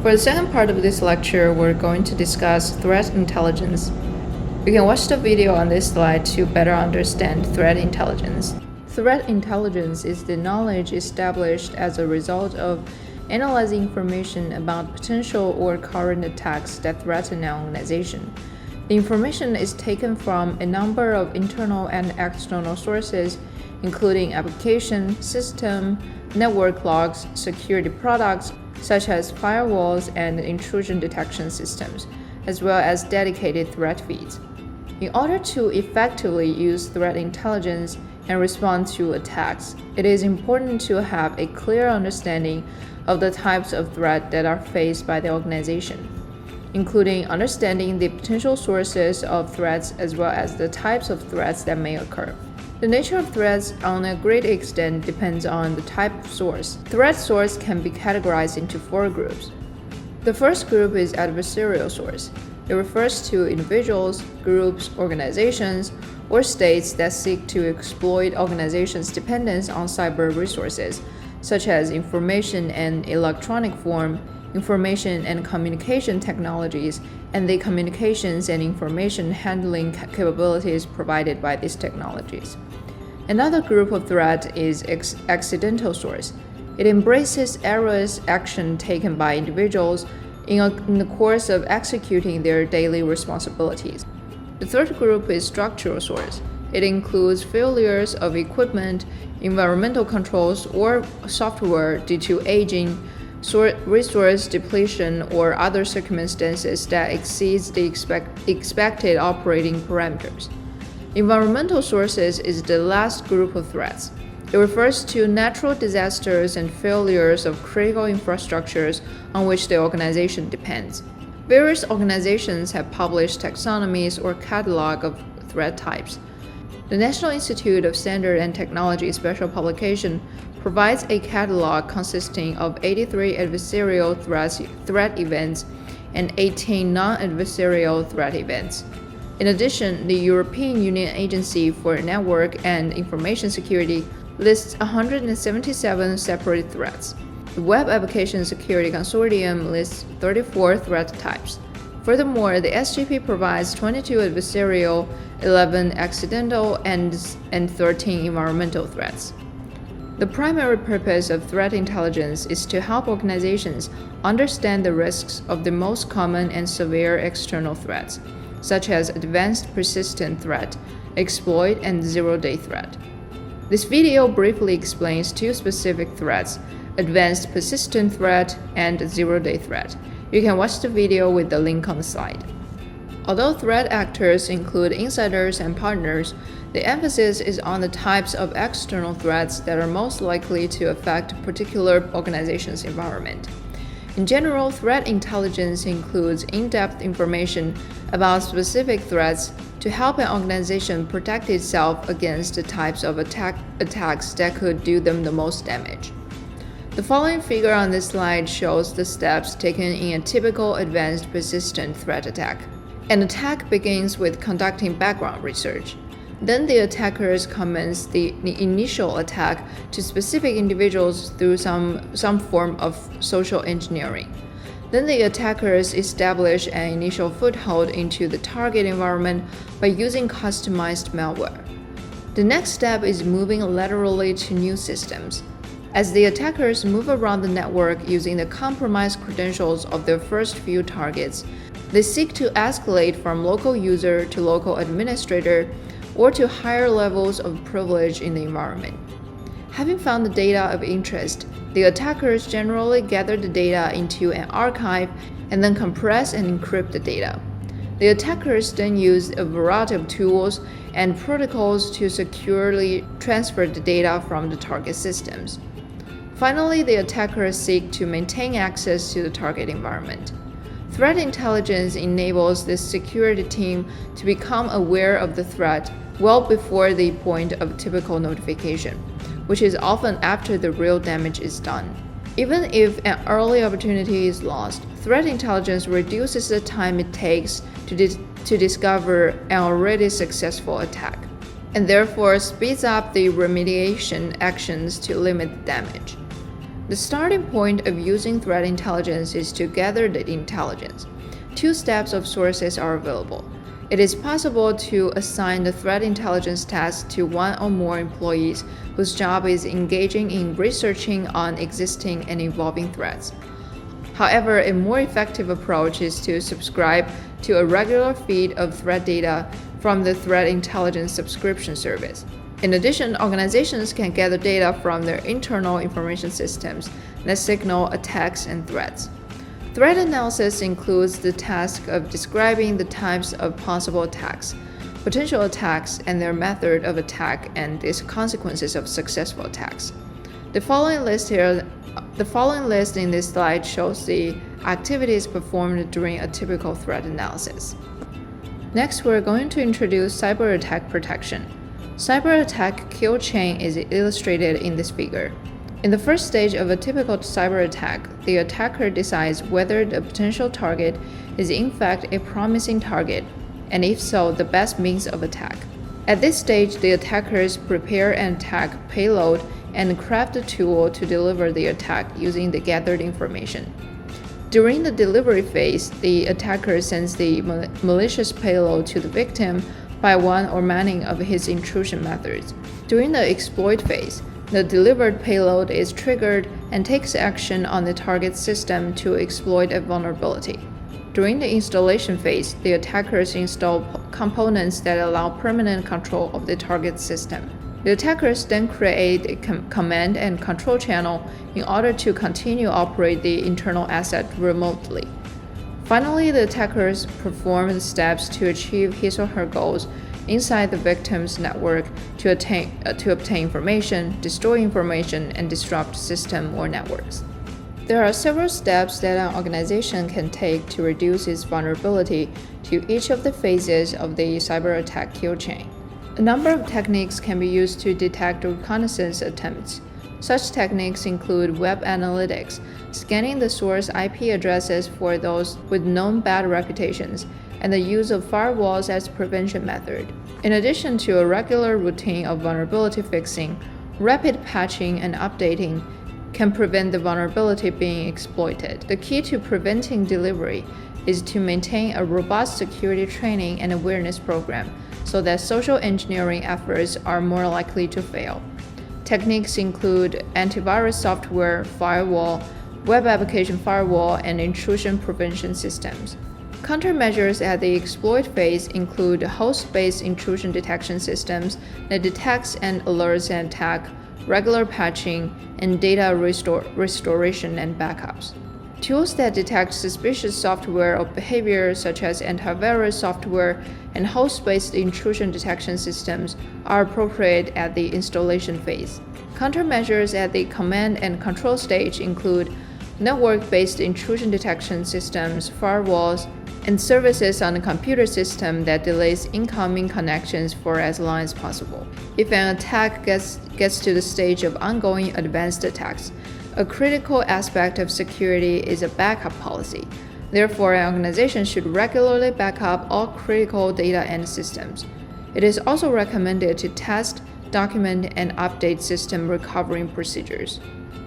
For the second part of this lecture, we're going to discuss threat intelligence. You can watch the video on this slide to better understand threat intelligence. Threat intelligence is the knowledge established as a result of analyzing information about potential or current attacks that threaten an organization. The information is taken from a number of internal and external sources, including application, system, network logs, security products, such as firewalls and intrusion detection systems, as well as dedicated threat feeds. In order to effectively use threat intelligence and respond to attacks, it is important to have a clear understanding of the types of threats that are faced by the organization, including understanding the potential sources of threats as well as the types of threats that may occur. The nature of threats on a great extent depends on the type of source. Threat source can be categorized into 4 groups. The first group is adversarial source. It refers to individuals, groups, organizations, or states that seek to exploit organizations' dependence on cyber resources, such as information and electronic form, information and communication technologies, and the communications and information handling capabilities provided by these technologies. Another group of threat is accidental source. It embraces errors action taken by individuals in the course of executing their daily responsibilities. The third group is structural source. It includes failures of equipment, environmental controls, or software due to aging, resource depletion, or other circumstances that exceeds the expected operating parameters. Environmental sources is the last group of threats. It refers to natural disasters and failures of critical infrastructures on which the organization depends. Various organizations have published taxonomies or catalog of threat types. The National Institute of Standards and Technology Special Publication provides a catalog consisting of 83 adversarial threat events and 18 non-adversarial threat events. In addition, the European Union Agency for Network and Information Security lists 177 separate threats. The Web Application Security Consortium lists 34 threat types. Furthermore, the SGP provides 22 adversarial, 11 accidental, and 13 environmental threats. The primary purpose of threat intelligence is to help organizations understand the risks of the most common and severe external threats, such as advanced persistent threat, exploit, and zero-day threat. This video briefly explains 2 specific threats, advanced persistent threat and zero-day threat. You can watch the video with the link on the slide. Although threat actors include insiders and partners, the emphasis is on the types of external threats that are most likely to affect a particular organization's environment. In general, threat intelligence includes in-depth information about specific threats to help an organization protect itself against the types of attacks that could do them the most damage. The following figure on this slide shows the steps taken in a typical advanced persistent threat attack. An attack begins with conducting background research. Then the attackers commence the initial attack to specific individuals through some form of social engineering. Then the attackers establish an initial foothold into the target environment by using customized malware. The next step is moving laterally to new systems. As the attackers move around the network using the compromised credentials of their first few targets, they seek to escalate from local user to local administrator or to higher levels of privilege in the environment. Having found the data of interest, the attackers generally gather the data into an archive and then compress and encrypt the data. The attackers then use a variety of tools and protocols to securely transfer the data from the target systems. Finally, the attackers seek to maintain access to the target environment. Threat intelligence enables the security team to become aware of the threat well before the point of typical notification, which is often after the real damage is done. Even if an early opportunity is lost, threat intelligence reduces the time it takes to discover an already successful attack, and therefore speeds up the remediation actions to limit the damage. The starting point of using threat intelligence is to gather the intelligence. Two steps of sources are available. It is possible to assign the threat intelligence task to one or more employees whose job is engaging in researching on existing and evolving threats. However, a more effective approach is to subscribe to a regular feed of threat data from the threat intelligence subscription service. In addition, organizations can gather data from their internal information systems that signal attacks and threats. Threat analysis includes the task of describing the types of possible attacks, potential attacks, and their method of attack and the consequences of successful attacks. The following list in this slide shows the activities performed during a typical threat analysis. Next, we're going to introduce cyber attack protection. Cyber attack kill chain is illustrated in this figure. In the first stage of a typical cyber attack, the attacker decides whether the potential target is in fact a promising target, and if so, the best means of attack. At this stage, the attackers prepare an attack payload and craft a tool to deliver the attack using the gathered information. During the delivery phase, the attacker sends the malicious payload to the victim by one or many of his intrusion methods. During the exploit phase, the delivered payload is triggered and takes action on the target system to exploit a vulnerability. During the installation phase, the attackers install components that allow permanent control of the target system. The attackers then create a command and control channel in order to continue to operate the internal asset remotely. Finally, the attackers perform the steps to achieve his or her goals inside the victim's network to obtain information, destroy information, and disrupt system or networks. There are several steps that an organization can take to reduce its vulnerability to each of the phases of the cyber attack kill chain. A number of techniques can be used to detect reconnaissance attempts. Such techniques include web analytics, scanning the source IP addresses for those with known bad reputations, and the use of firewalls as prevention method. In addition to a regular routine of vulnerability fixing, rapid patching and updating can prevent the vulnerability being exploited. The key to preventing delivery is to maintain a robust security training and awareness program so that social engineering efforts are more likely to fail. Techniques include antivirus software, firewall, web application firewall, and intrusion prevention systems. Countermeasures at the exploit phase include host-based intrusion detection systems that detects and alerts an attack, regular patching, and data restoration and backups. Tools that detect suspicious software or behavior, such as antivirus software and host-based intrusion detection systems, are appropriate at the installation phase. Countermeasures at the command and control stage include network-based intrusion detection systems, firewalls, and services on the computer system that delays incoming connections for as long as possible. If an attack gets to the stage of ongoing advanced attacks, a critical aspect of security is a backup policy. Therefore, an organization should regularly back up all critical data and systems. It is also recommended to test, document, and update system recovery procedures.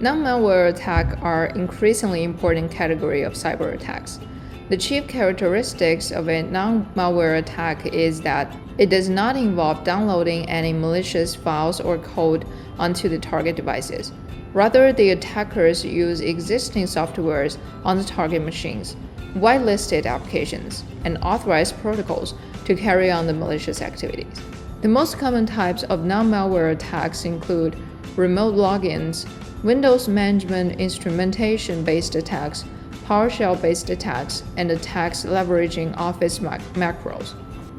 Non-malware attacks are an increasingly important category of cyber attacks. The chief characteristics of a non-malware attack is that it does not involve downloading any malicious files or code onto the target devices. Rather, the attackers use existing softwares on the target machines, whitelisted applications, and authorized protocols to carry on the malicious activities. The most common types of non-malware attacks include remote logins, Windows management instrumentation-based attacks, PowerShell-based attacks, and attacks leveraging Office macros.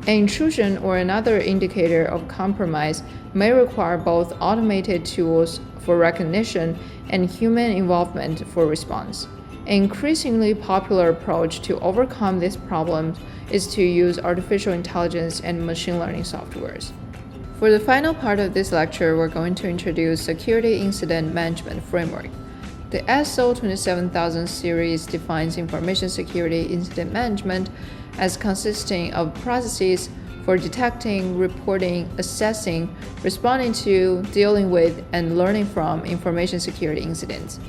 An intrusion or another indicator of compromise may require both automated tools for recognition and human involvement for response. An increasingly popular approach to overcome this problem is to use artificial intelligence and machine learning softwares. For the final part of this lecture, we're going to introduce Security Incident Management Framework. The ISO 27000 series defines information security incident management as consisting of processes for detecting, reporting, assessing, responding to, dealing with, and learning from information security incidents.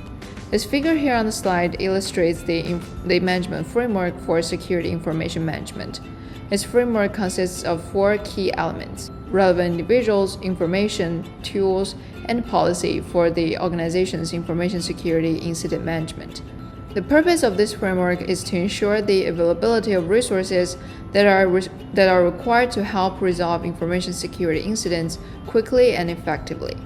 This figure here on the slide illustrates the management framework for security information management. This framework consists of 4 key elements: relevant individuals, information, tools, and policy for the organization's information security incident management. The purpose of this framework is to ensure the availability of resources that are required to help resolve information security incidents quickly and effectively.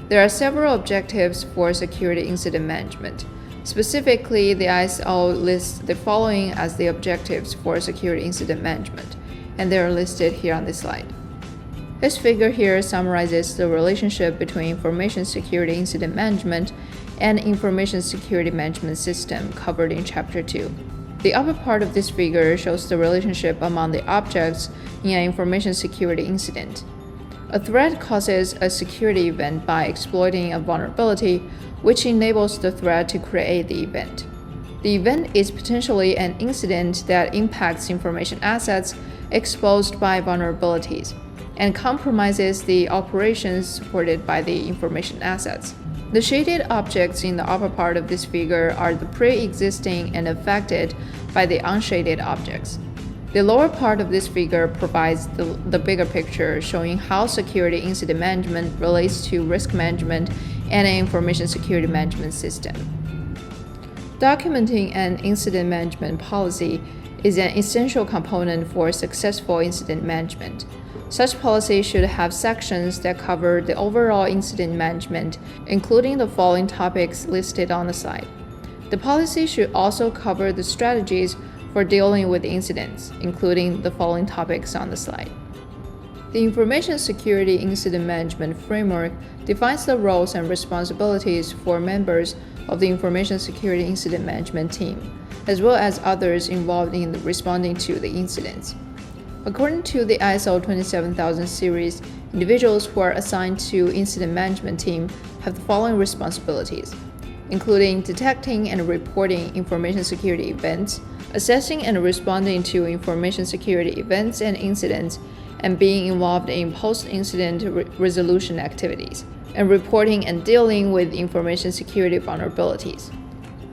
There are several objectives for security incident management. Specifically, the ISO lists the following as the objectives for security incident management, and they are listed here on this slide. This figure here summarizes the relationship between information security incident management and information security management system covered in Chapter 2. The upper part of this figure shows the relationship among the objects in an information security incident. A threat causes a security event by exploiting a vulnerability, which enables the threat to create the event. The event is potentially an incident that impacts information assets exposed by vulnerabilities and compromises the operations supported by the information assets. The shaded objects in the upper part of this figure are the pre-existing and affected by the unshaded objects. The lower part of this figure provides the bigger picture, showing how security incident management relates to risk management and an information security management system. Documenting an incident management policy is an essential component for successful incident management. Such policy should have sections that cover the overall incident management, including the following topics listed on the slide. The policy should also cover the strategies for dealing with incidents, including the following topics on the slide. The Information Security Incident Management Framework defines the roles and responsibilities for members of the Information Security Incident Management team, as well as others involved in responding to the incidents. According to the ISO 27000 series, individuals who are assigned to incident management team have the following responsibilities, including detecting and reporting information security events, assessing and responding to information security events and incidents, and being involved in post-incident resolution activities, and reporting and dealing with information security vulnerabilities.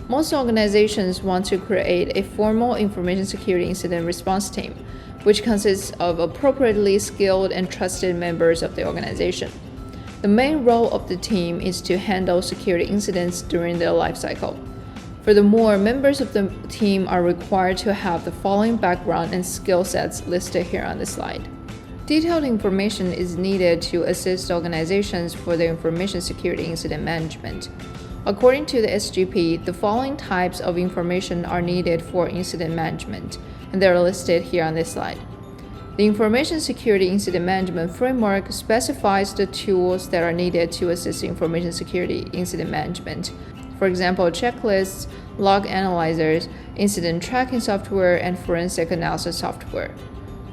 Most organizations want to create a formal information security incident response team, which consists of appropriately skilled and trusted members of the organization. The main role of the team is to handle security incidents during their life cycle. Furthermore, members of the team are required to have the following background and skill sets listed here on the slide. Detailed information is needed to assist organizations for their information security incident management. According to the SGP, the following types of information are needed for incident management, and they are listed here on this slide. The Information Security Incident Management Framework specifies the tools that are needed to assist information security incident management. For example, checklists, log analyzers, incident tracking software, and forensic analysis software.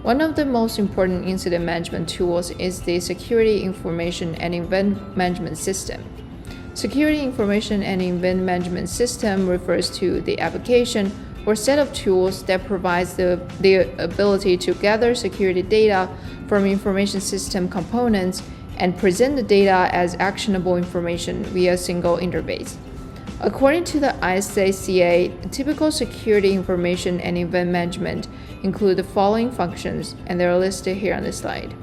One of the most important incident management tools is the Security Information and Event Management System. Security Information and Event Management System refers to the application or set of tools that provides the ability to gather security data from information system components and present the data as actionable information via a single interface. According to the ISACA, typical security information and event management include the following functions, and they are listed here on the slide.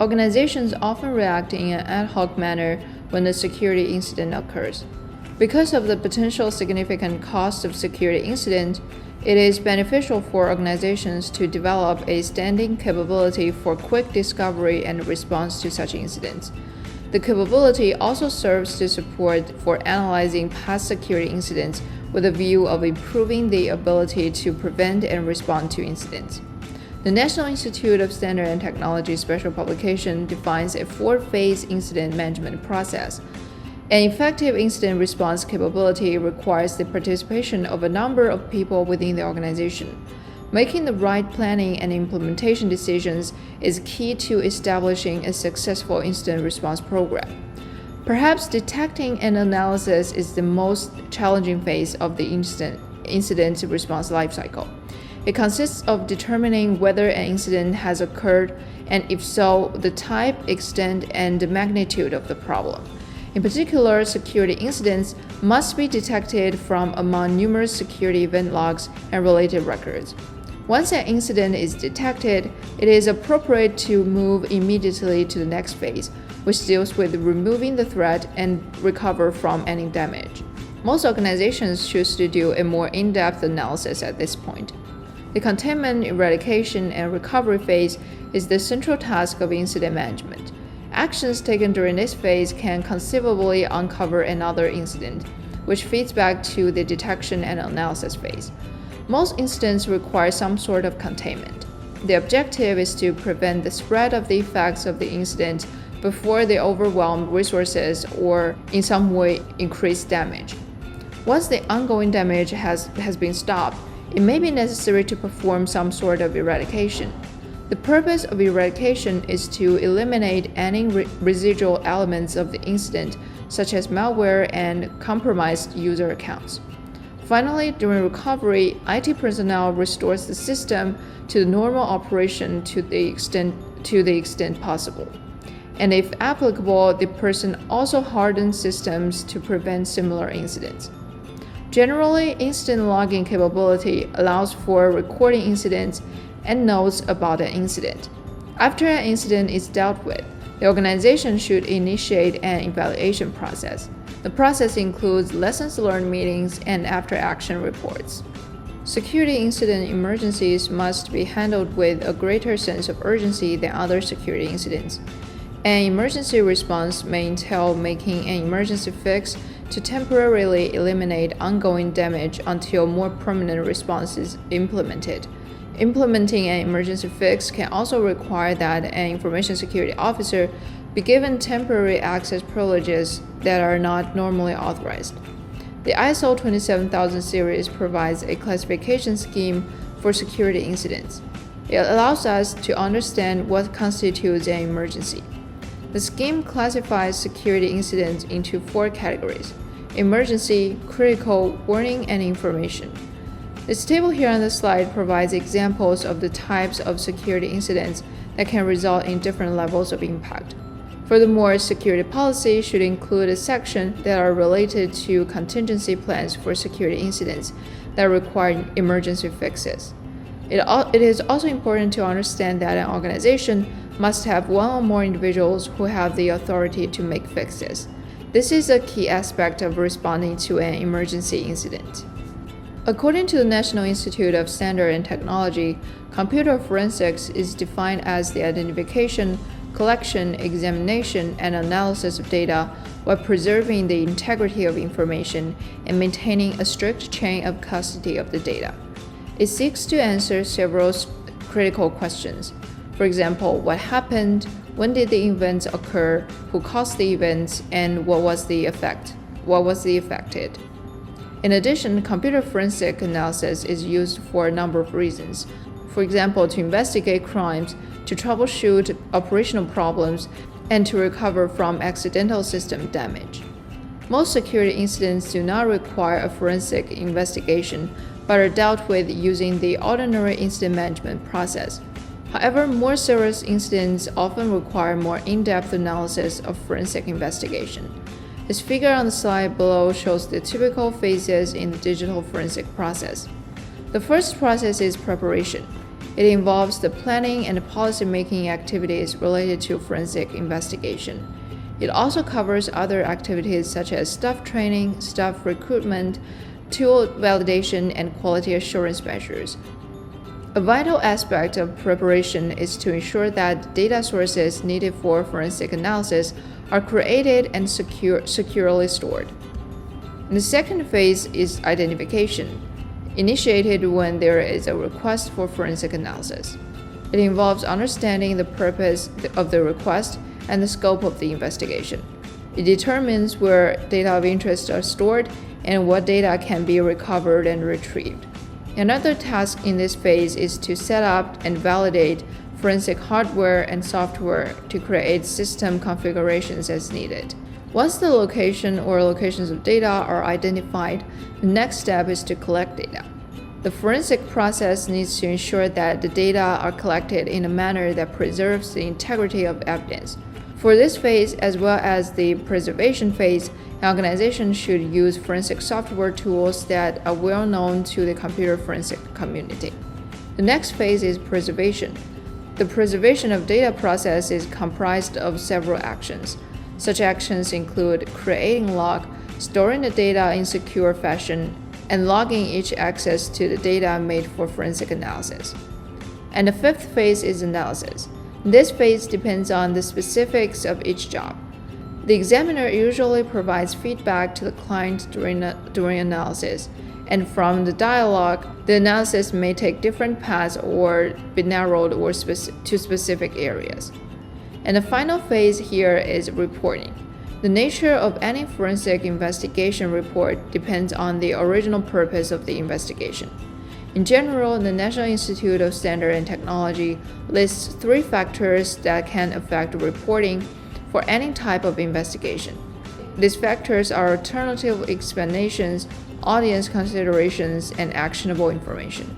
Organizations often react in an ad hoc manner when a security incident occurs. Because of the potential significant cost of security incident, it is beneficial for organizations to develop a standing capability for quick discovery and response to such incidents. The capability also serves to support for analyzing past security incidents with a view of improving the ability to prevent and respond to incidents. The National Institute of Standards and Technology special publication defines a 4-phase incident management process. An effective incident response capability requires the participation of a number of people within the organization. Making the right planning and implementation decisions is key to establishing a successful incident response program. Perhaps detecting and analysis is the most challenging phase of the incident response lifecycle. It consists of determining whether an incident has occurred, and if so, the type, extent, and the magnitude of the problem. In particular, security incidents must be detected from among numerous security event logs and related records. Once an incident is detected, it is appropriate to move immediately to the next phase, which deals with removing the threat and recover from any damage. Most organizations choose to do a more in-depth analysis at this point. The containment, eradication, and recovery phase is the central task of incident management. Actions taken during this phase can conceivably uncover another incident, which feeds back to the detection and analysis phase. Most incidents require some sort of containment. The objective is to prevent the spread of the effects of the incident before they overwhelm resources or in some way increase damage. Once the ongoing damage has been stopped, it may be necessary to perform some sort of eradication. The purpose of eradication is to eliminate any residual elements of the incident, such as malware and compromised user accounts. Finally, during recovery, IT personnel restores the system to the normal operation to the extent possible. And if applicable, the person also hardens systems to prevent similar incidents. Generally, incident logging capability allows for recording incidents and notes about an incident. After an incident is dealt with, the organization should initiate an evaluation process. The process includes lessons learned meetings and after-action reports. Security incident emergencies must be handled with a greater sense of urgency than other security incidents. An emergency response may entail making an emergency fix to temporarily eliminate ongoing damage until more permanent response is implemented. Implementing an emergency fix can also require that an information security officer be given temporary access privileges that are not normally authorized. The ISO 27000 series provides a classification scheme for security incidents. It allows us to understand what constitutes an emergency. The scheme classifies security incidents into 4 categories: emergency, critical, warning, and information. This table here on the slide provides examples of the types of security incidents that can result in different levels of impact. Furthermore, security policy should include a section that are related to contingency plans for security incidents that require emergency fixes. It is also important to understand that an organization must have one or more individuals who have the authority to make fixes. This is a key aspect of responding to an emergency incident. According to the National Institute of Standards and Technology, computer forensics is defined as the identification, collection, examination, and analysis of data while preserving the integrity of information and maintaining a strict chain of custody of the data. It seeks to answer several critical questions. For example, what happened, when did the events occur, who caused the events, and what was the affected. In addition, computer forensic analysis is used for a number of reasons. For example, to investigate crimes, to troubleshoot operational problems, and to recover from accidental system damage. Most security incidents do not require a forensic investigation, but are dealt with using the ordinary incident management process. However, more serious incidents often require more in-depth analysis of forensic investigation. This figure on the slide below shows the typical phases in the digital forensic process. The first process is preparation. It involves the planning and policy-making activities related to forensic investigation. It also covers other activities such as staff training, staff recruitment, tool validation, and quality assurance measures. A vital aspect of preparation is to ensure that data sources needed for forensic analysis are created and securely stored. And the second phase is identification, initiated when there is a request for forensic analysis. It involves understanding the purpose of the request and the scope of the investigation. It determines where data of interest are stored and what data can be recovered and retrieved. Another task in this phase is to set up and validate forensic hardware and software to create system configurations as needed. Once the location or locations of data are identified, the next step is to collect data. The forensic process needs to ensure that the data are collected in a manner that preserves the integrity of evidence. For this phase, as well as the preservation phase, an organization should use forensic software tools that are well known to the computer forensic community. The next phase is preservation. The preservation of data process is comprised of several actions. Such actions include creating log, storing the data in secure fashion, and logging each access to the data made for forensic analysis. And the fifth phase is analysis. This phase depends on the specifics of each job. The examiner usually provides feedback to the client during analysis, and from the dialogue, the analysis may take different paths or be narrowed to specific areas. And the final phase here is reporting. The nature of any forensic investigation report depends on the original purpose of the investigation. In general, the National Institute of Standards and Technology lists 3 factors that can affect reporting for any type of investigation. These factors are alternative explanations, audience considerations, and actionable information.